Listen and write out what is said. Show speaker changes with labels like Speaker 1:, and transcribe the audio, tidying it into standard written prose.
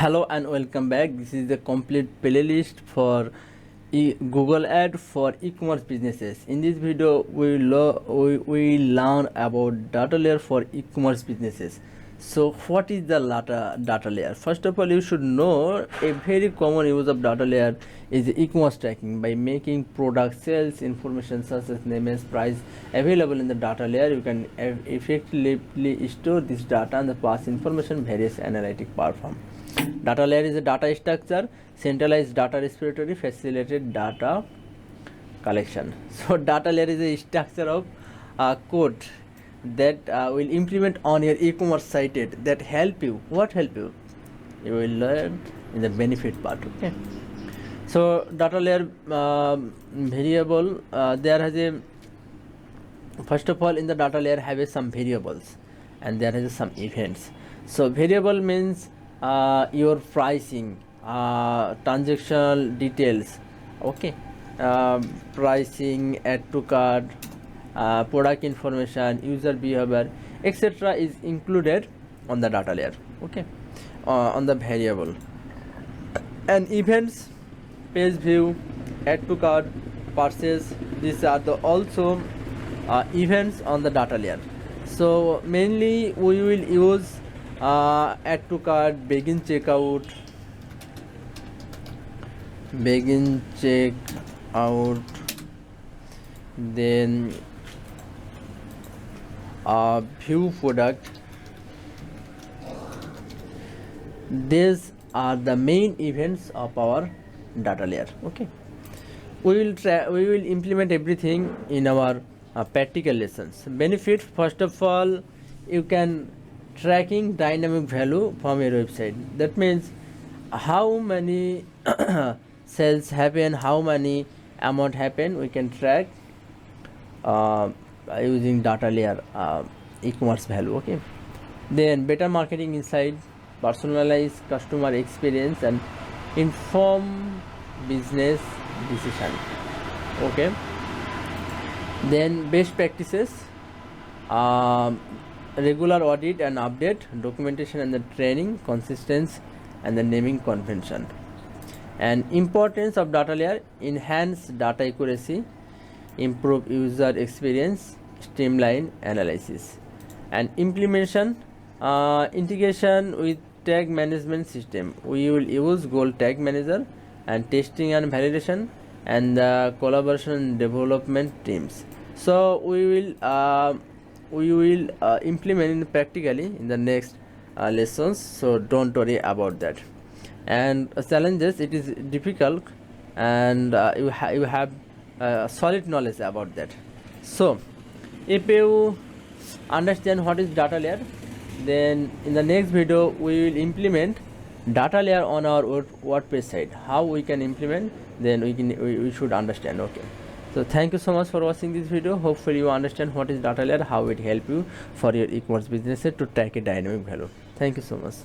Speaker 1: Hello and welcome back. This is the complete playlist for Google ad for e-commerce businesses. In this video we learn about data layer for e-commerce businesses. So what is the data layer? First of all, you should know a very common use of data layer is e-commerce tracking. By making product sales information such as name, price available in the data layer, you can effectively store this data and pass information various analytic platform. Data layer is a data structure, centralized data repository, facilitated data collection. So data layer is a structure of code that will implement on your e-commerce site that help you. What help you? You will learn in the benefit part. Okay. So data layer variable there has a first of all in the data layer have some variables and there is some events. So variable means your pricing, transactional details, okay, pricing, add to cart, product information, user behavior, etc. is included on the data layer, okay, on the variable. And events, page view, add to cart, purchase, these are the also events on the data layer. So mainly we will use add to cart, begin checkout, then view product. These are the main events of our data layer. Okay, we will implement everything in our practical lessons. Benefit, first of all, you can tracking dynamic value from your website. That means how many sales happen, how many amount happen, we can track using data layer e-commerce value. Okay, then better marketing insight, personalized customer experience and inform business decision. Okay, then best practices, regular audit and update, documentation and the training, consistency and the naming convention. And importance of data layer, enhance data accuracy, improve user experience, streamline analysis. And implementation, integration with tag management system. We will use Gold Tag Manager and testing and validation and collaboration development teams. So we will implement practically in the next lessons, so don't worry about that. And challenges, it is difficult and you have solid knowledge about that. So if you understand what is data layer, then in the next video we will implement data layer on our WordPress site. How we can implement, then we should understand. Okay, so thank you so much for watching this video. Hopefully you understand what is data layer, how it help you for your e-commerce business to track a dynamic value. Thank you so much.